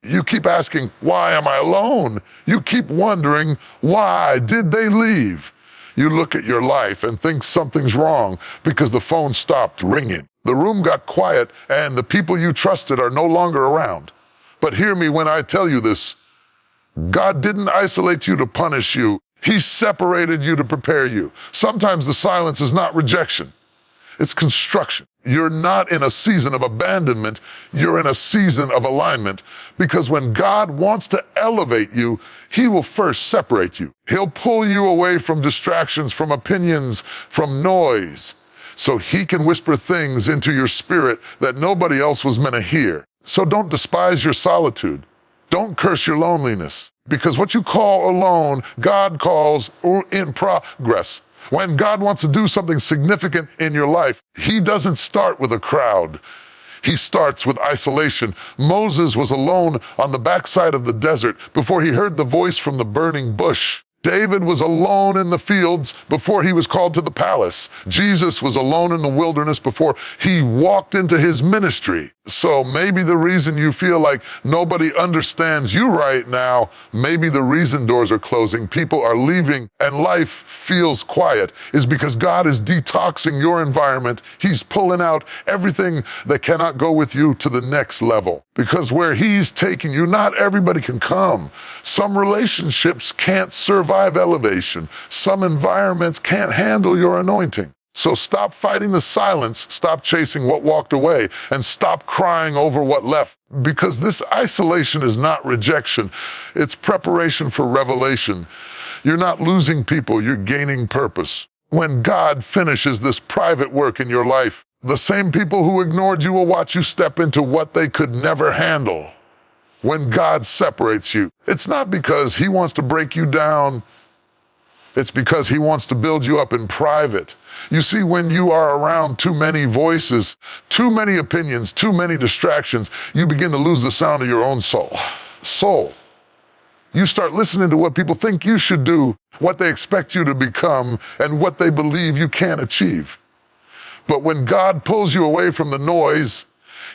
You keep asking, why am I alone? You keep wondering, why did they leave? You look at your life and think something's wrong because the phone stopped ringing. The room got quiet and the people you trusted are no longer around. But hear me when I tell you this. God didn't isolate you to punish you. He separated you to prepare you. Sometimes the silence is not rejection. It's construction. You're not in a season of abandonment. You're in a season of alignment, because when God wants to elevate you, he will first separate you. He'll pull you away from distractions, from opinions, from noise, so he can whisper things into your spirit that nobody else was meant to hear. So don't despise your solitude. Don't curse your loneliness, because what you call alone, God calls in progress. When God wants to do something significant in your life, he doesn't start with a crowd. He starts with isolation. Moses was alone on the backside of the desert before he heard the voice from the burning bush. David was alone in the fields before he was called to the palace. Jesus was alone in the wilderness before he walked into his ministry. So maybe the reason you feel like nobody understands you right now, maybe the reason doors are closing, people are leaving, and life feels quiet is because God is detoxing your environment. He's pulling out everything that cannot go with you to the next level. Because where he's taking you, not everybody can come. Some relationships can't survive elevation. Some environments can't handle your anointing. So stop fighting the silence, stop chasing what walked away, and stop crying over what left. Because this isolation is not rejection, it's preparation for revelation. You're not losing people, you're gaining purpose. When God finishes this private work in your life, the same people who ignored you will watch you step into what they could never handle. When God separates you, it's not because he wants to break you down, it's because he wants to build you up in private. You see, when you are around too many voices, too many opinions, too many distractions, you begin to lose the sound of your own soul. You start listening to what people think you should do, what they expect you to become, and what they believe you can't achieve. But when God pulls you away from the noise,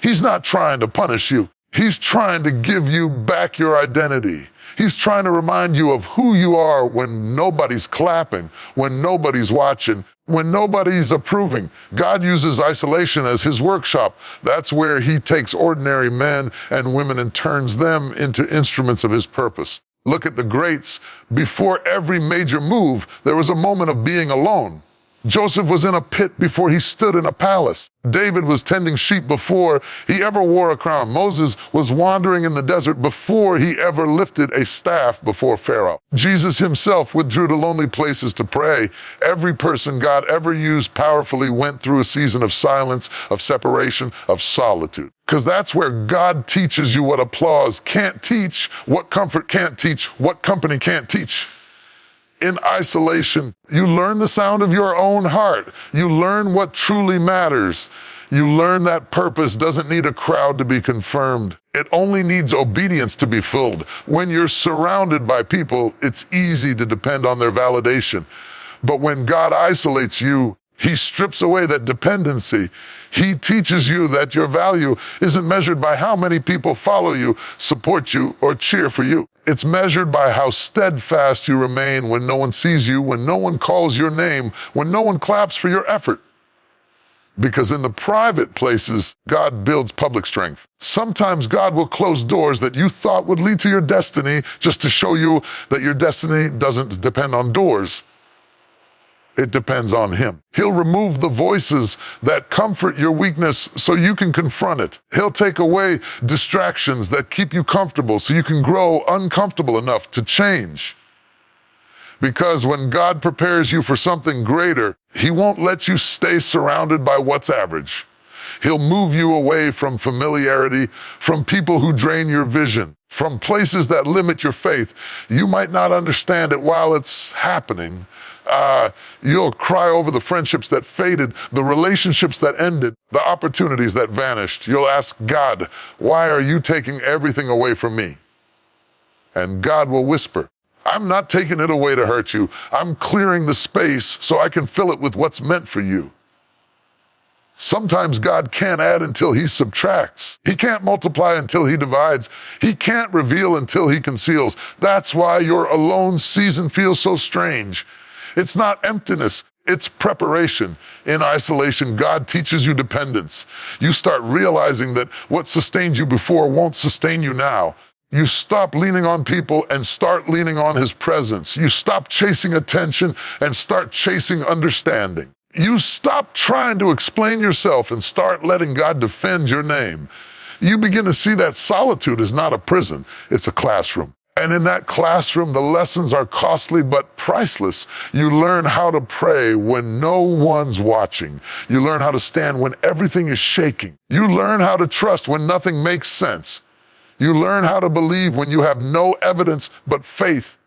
he's not trying to punish you. He's trying to give you back your identity. He's trying to remind you of who you are when nobody's clapping, when nobody's watching, when nobody's approving. God uses isolation as his workshop. That's where he takes ordinary men and women and turns them into instruments of his purpose. Look at the greats. Before every major move, there was a moment of being alone. Joseph was in a pit before he stood in a palace. David was tending sheep before he ever wore a crown. Moses was wandering in the desert before he ever lifted a staff before Pharaoh. Jesus himself withdrew to lonely places to pray. Every person God ever used powerfully went through a season of silence, of separation, of solitude. Because that's where God teaches you what applause can't teach, what comfort can't teach, what company can't teach. In isolation, you learn the sound of your own heart. You learn what truly matters. You learn that purpose doesn't need a crowd to be confirmed. It only needs obedience to be filled. When you're surrounded by people, it's easy to depend on their validation. But when God isolates you, he strips away that dependency. He teaches you that your value isn't measured by how many people follow you, support you, or cheer for you. It's measured by how steadfast you remain when no one sees you, when no one calls your name, when no one claps for your effort. Because in the private places, God builds public strength. Sometimes God will close doors that you thought would lead to your destiny just to show you that your destiny doesn't depend on doors. It depends on him. He'll remove the voices that comfort your weakness so you can confront it. He'll take away distractions that keep you comfortable so you can grow uncomfortable enough to change. Because when God prepares you for something greater, he won't let you stay surrounded by what's average. He'll move you away from familiarity, from people who drain your vision, from places that limit your faith. You might not understand it while it's happening. You'll cry over the friendships that faded, the relationships that ended, the opportunities that vanished. You'll ask God, why are you taking everything away from me? And God will whisper, I'm not taking it away to hurt you. I'm clearing the space so I can fill it with what's meant for you. Sometimes God can't add until he subtracts. He can't multiply until he divides. He can't reveal until he conceals. That's why your alone season feels so strange. It's not emptiness, it's preparation. In isolation, God teaches you dependence. You start realizing that what sustained you before won't sustain you now. You stop leaning on people and start leaning on his presence. You stop chasing attention and start chasing understanding. You stop trying to explain yourself and start letting God defend your name. You begin to see that solitude is not a prison, it's a classroom. And in that classroom, the lessons are costly but priceless. You learn how to pray when no one's watching. You learn how to stand when everything is shaking. You learn how to trust when nothing makes sense. You learn how to believe when you have no evidence but faith.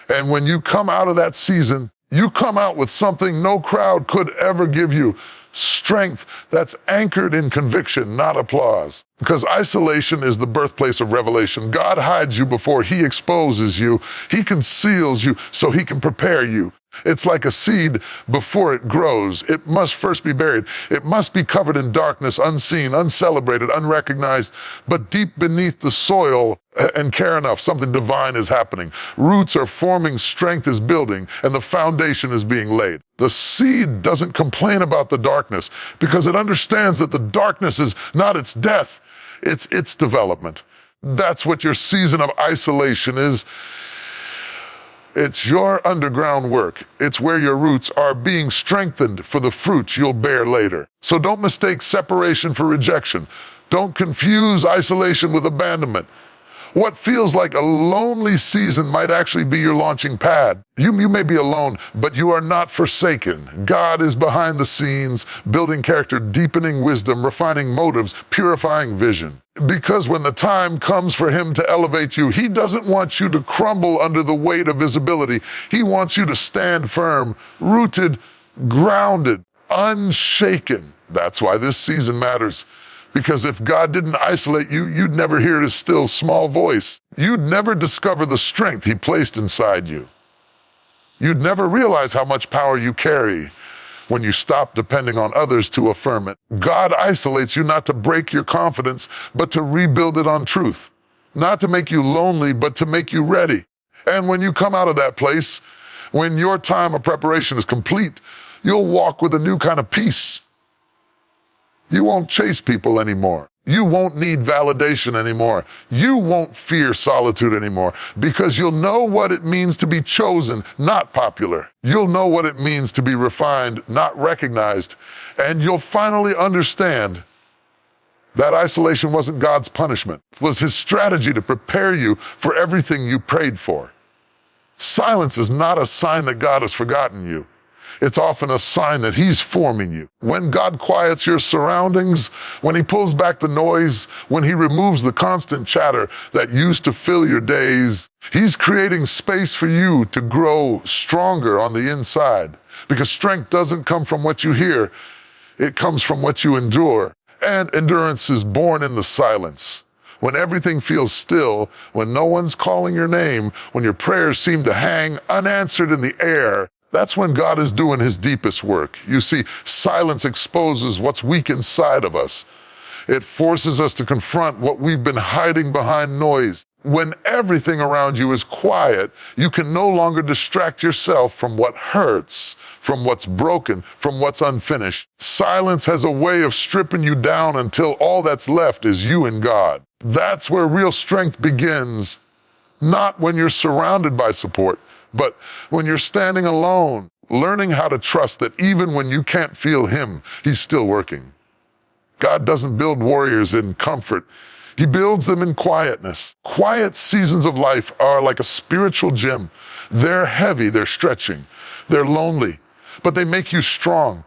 And when you come out of that season, you come out with something no crowd could ever give you. Strength that's anchored in conviction, not applause. Because isolation is the birthplace of revelation. God hides you before he exposes you. He conceals you so he can prepare you. It's like a seed before it grows. It must first be buried. It must be covered in darkness, unseen, uncelebrated, unrecognized. But deep beneath the soil, and care enough, something divine is happening. Roots are forming, strength is building, and the foundation is being laid. The seed doesn't complain about the darkness because it understands that the darkness is not its death, it's its development. That's what your season of isolation is. It's your underground work. It's where your roots are being strengthened for the fruits you'll bear later. So don't mistake separation for rejection. Don't confuse isolation with abandonment. What feels like a lonely season might actually be your launching pad. You may be alone, but you are not forsaken. God is behind the scenes, building character, deepening wisdom, refining motives, purifying vision. Because when the time comes for him to elevate you, he doesn't want you to crumble under the weight of visibility. He wants you to stand firm, rooted, grounded, unshaken. That's why this season matters. Because if God didn't isolate you, you'd never hear his still small voice. You'd never discover the strength he placed inside you. You'd never realize how much power you carry when you stop depending on others to affirm it. God isolates you not to break your confidence, but to rebuild it on truth. Not to make you lonely, but to make you ready. And when you come out of that place, when your time of preparation is complete, you'll walk with a new kind of peace. You won't chase people anymore. You won't need validation anymore. You won't fear solitude anymore because you'll know what it means to be chosen, not popular. You'll know what it means to be refined, not recognized. And you'll finally understand that isolation wasn't God's punishment. It was his strategy to prepare you for everything you prayed for. Silence is not a sign that God has forgotten you. It's often a sign that he's forming you. When God quiets your surroundings, when he pulls back the noise, when he removes the constant chatter that used to fill your days, he's creating space for you to grow stronger on the inside. Because strength doesn't come from what you hear, it comes from what you endure. And endurance is born in the silence. When everything feels still, when no one's calling your name, when your prayers seem to hang unanswered in the air, that's when God is doing his deepest work. You see, silence exposes what's weak inside of us. It forces us to confront what we've been hiding behind noise. When everything around you is quiet, you can no longer distract yourself from what hurts, from what's broken, from what's unfinished. Silence has a way of stripping you down until all that's left is you and God. That's where real strength begins, not when you're surrounded by support, but when you're standing alone, learning how to trust that even when you can't feel him, he's still working. God doesn't build warriors in comfort. He builds them in quietness. Quiet seasons of life are like a spiritual gym. They're heavy, they're stretching, they're lonely, but they make you strong.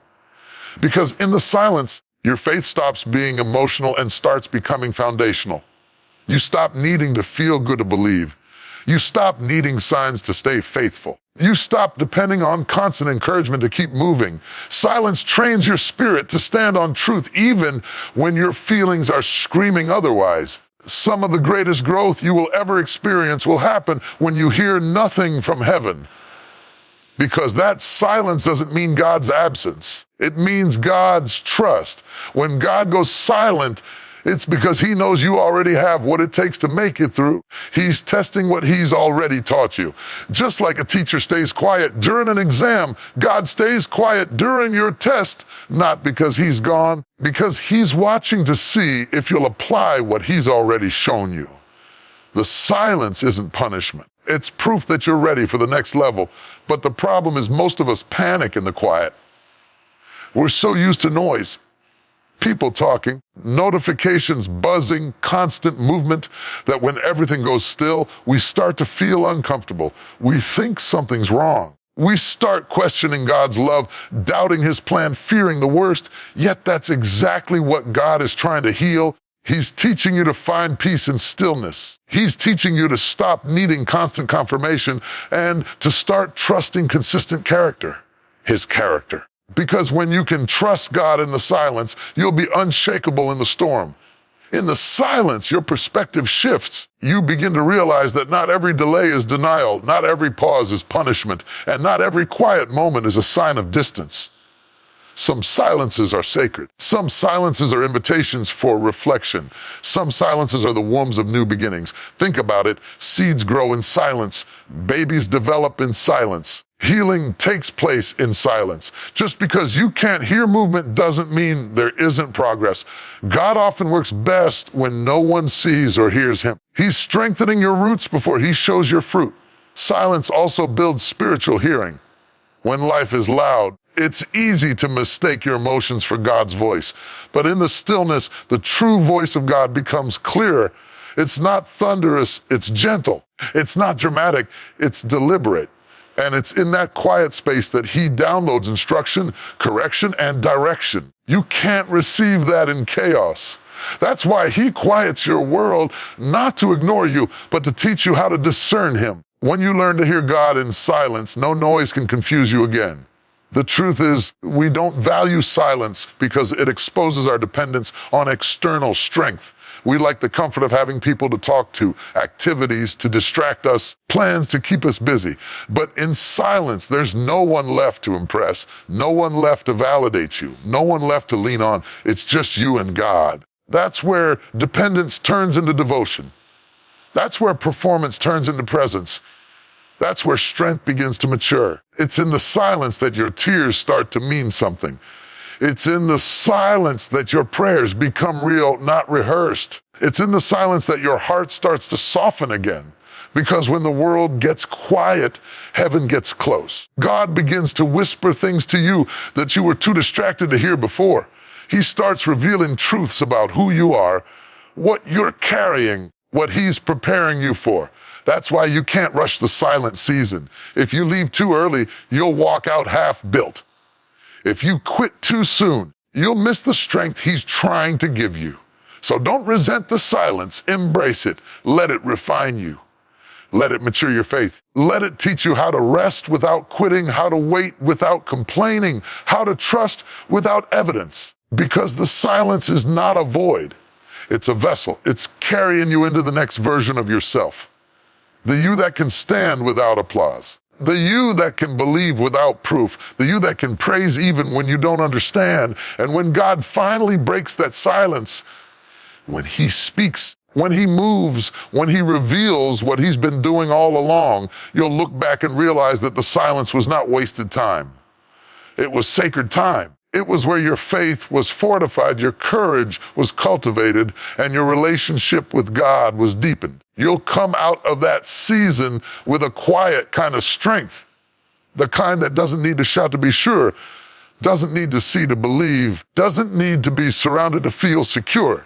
Because in the silence, your faith stops being emotional and starts becoming foundational. You stop needing to feel good to believe. You stop needing signs to stay faithful. You stop depending on constant encouragement to keep moving. Silence trains your spirit to stand on truth even when your feelings are screaming otherwise. Some of the greatest growth you will ever experience will happen when you hear nothing from heaven. Because that silence doesn't mean God's absence. It means God's trust. When God goes silent, it's because he knows you already have what it takes to make it through. He's testing what he's already taught you. Just like a teacher stays quiet during an exam, God stays quiet during your test, not because he's gone, because he's watching to see if you'll apply what he's already shown you. The silence isn't punishment. It's proof that you're ready for the next level. But the problem is most of us panic in the quiet. We're so used to noise. People talking, notifications buzzing, constant movement, that when everything goes still, we start to feel uncomfortable. We think something's wrong. We start questioning God's love, doubting his plan, fearing the worst. Yet that's exactly what God is trying to heal. He's teaching you to find peace in stillness. He's teaching you to stop needing constant confirmation and to start trusting consistent character, his character. Because when you can trust God in the silence, you'll be unshakable in the storm. In the silence, your perspective shifts. You begin to realize that not every delay is denial, not every pause is punishment, and not every quiet moment is a sign of distance. Some silences are sacred. Some silences are invitations for reflection. Some silences are the wombs of new beginnings. Think about it. Seeds grow in silence. Babies develop in silence. Healing takes place in silence. Just because you can't hear movement doesn't mean there isn't progress. God often works best when no one sees or hears him. He's strengthening your roots before he shows your fruit. Silence also builds spiritual hearing. When life is loud, it's easy to mistake your emotions for God's voice. But in the stillness, the true voice of God becomes clearer. It's not thunderous, it's gentle. It's not dramatic, it's deliberate. And it's in that quiet space that he downloads instruction, correction, and direction. You can't receive that in chaos. That's why he quiets your world, not to ignore you, but to teach you how to discern him. When you learn to hear God in silence, no noise can confuse you again. The truth is, we don't value silence because it exposes our dependence on external strength. We like the comfort of having people to talk to, activities to distract us, plans to keep us busy. But in silence, there's no one left to impress, no one left to validate you, no one left to lean on. It's just you and God. That's where dependence turns into devotion. That's where performance turns into presence. That's where strength begins to mature. It's in the silence that your tears start to mean something. It's in the silence that your prayers become real, not rehearsed. It's in the silence that your heart starts to soften again. Because when the world gets quiet, heaven gets close. God begins to whisper things to you that you were too distracted to hear before. He starts revealing truths about who you are, what you're carrying, what he's preparing you for. That's why you can't rush the silent season. If you leave too early, you'll walk out half-built. If you quit too soon, you'll miss the strength he's trying to give you. So don't resent the silence, embrace it. Let it refine you. Let it mature your faith. Let it teach you how to rest without quitting, how to wait without complaining, how to trust without evidence. Because the silence is not a void. It's a vessel. It's carrying you into the next version of yourself. The you that can stand without applause. The you that can believe without proof. The you that can praise even when you don't understand. And when God finally breaks that silence, when he speaks, when he moves, when he reveals what he's been doing all along, you'll look back and realize that the silence was not wasted time. It was sacred time. It was where your faith was fortified, your courage was cultivated, and your relationship with God was deepened. You'll come out of that season with a quiet kind of strength, the kind that doesn't need to shout to be sure, doesn't need to see to believe, doesn't need to be surrounded to feel secure.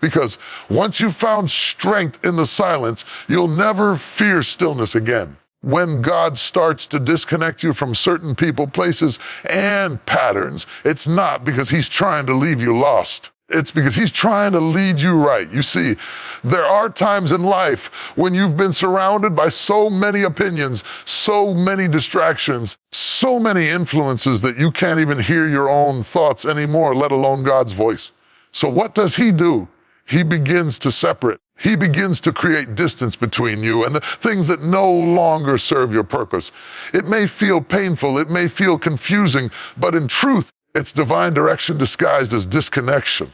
Because once you've found strength in the silence, you'll never fear stillness again. When God starts to disconnect you from certain people, places, and patterns, it's not because he's trying to leave you lost. It's because he's trying to lead you right. You see, there are times in life when you've been surrounded by so many opinions, so many distractions, so many influences that you can't even hear your own thoughts anymore, let alone God's voice. So what does he do? He begins to separate. He begins to create distance between you and the things that no longer serve your purpose. It may feel painful, it may feel confusing, but in truth, it's divine direction disguised as disconnection.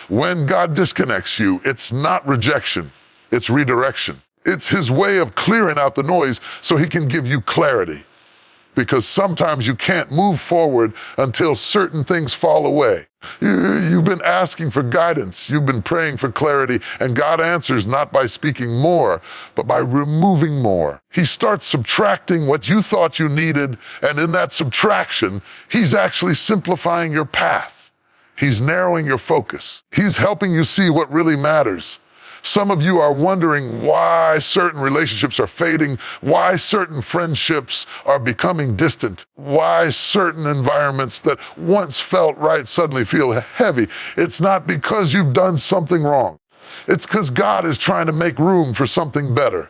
When God disconnects you, it's not rejection, it's redirection. It's His way of clearing out the noise so He can give you clarity. Because sometimes you can't move forward until certain things fall away. You've been asking for guidance, you've been praying for clarity, and God answers not by speaking more, but by removing more. He starts subtracting what you thought you needed, and in that subtraction, He's actually simplifying your path. He's narrowing your focus. He's helping you see what really matters. Some of you are wondering why certain relationships are fading, why certain friendships are becoming distant, why certain environments that once felt right suddenly feel heavy. It's not because you've done something wrong. It's because God is trying to make room for something better.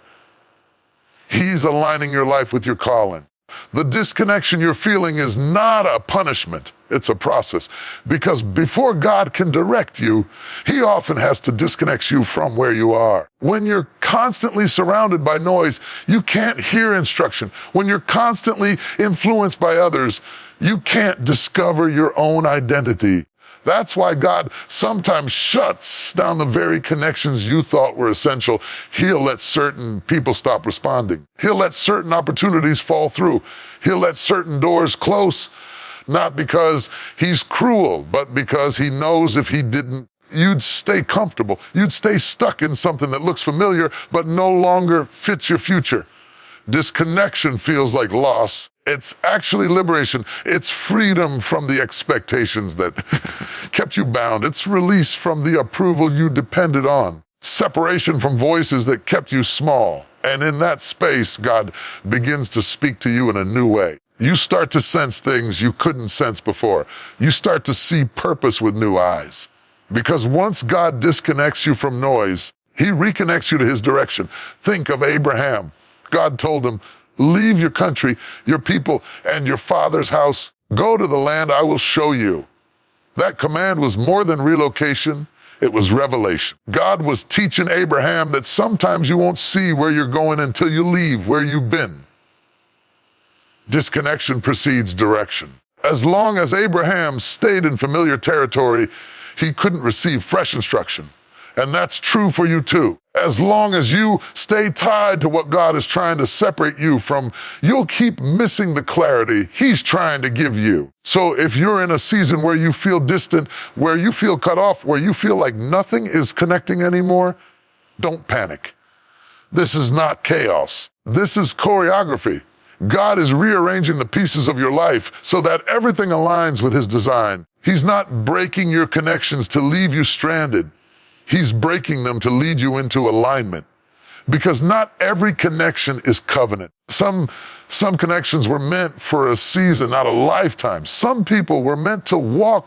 He's aligning your life with your calling. The disconnection you're feeling is not a punishment, it's a process. Because before God can direct you, He often has to disconnect you from where you are. When you're constantly surrounded by noise, you can't hear instruction. When you're constantly influenced by others, you can't discover your own identity. That's why God sometimes shuts down the very connections you thought were essential. He'll let certain people stop responding. He'll let certain opportunities fall through. He'll let certain doors close, not because He's cruel, but because He knows if He didn't, you'd stay comfortable. You'd stay stuck in something that looks familiar, but no longer fits your future. Disconnection feels like loss. It's actually liberation. It's freedom from the expectations that kept you bound. It's release from the approval you depended on. Separation from voices that kept you small. And in that space, God begins to speak to you in a new way. You start to sense things you couldn't sense before. You start to see purpose with new eyes. Because once God disconnects you from noise, He reconnects you to His direction. Think of Abraham. God told him, leave your country, your people, and your father's house. Go to the land I will show you. That command was more than relocation, it was revelation. God was teaching Abraham that sometimes you won't see where you're going until you leave where you've been. Disconnection precedes direction. As long as Abraham stayed in familiar territory, he couldn't receive fresh instruction. And that's true for you too. As long as you stay tied to what God is trying to separate you from, you'll keep missing the clarity He's trying to give you. So if you're in a season where you feel distant, where you feel cut off, where you feel like nothing is connecting anymore, don't panic. This is not chaos. This is choreography. God is rearranging the pieces of your life so that everything aligns with His design. He's not breaking your connections to leave you stranded. He's breaking them to lead you into alignment. Because not every connection is covenant. Some connections were meant for a season, not a lifetime. Some people were meant to walk with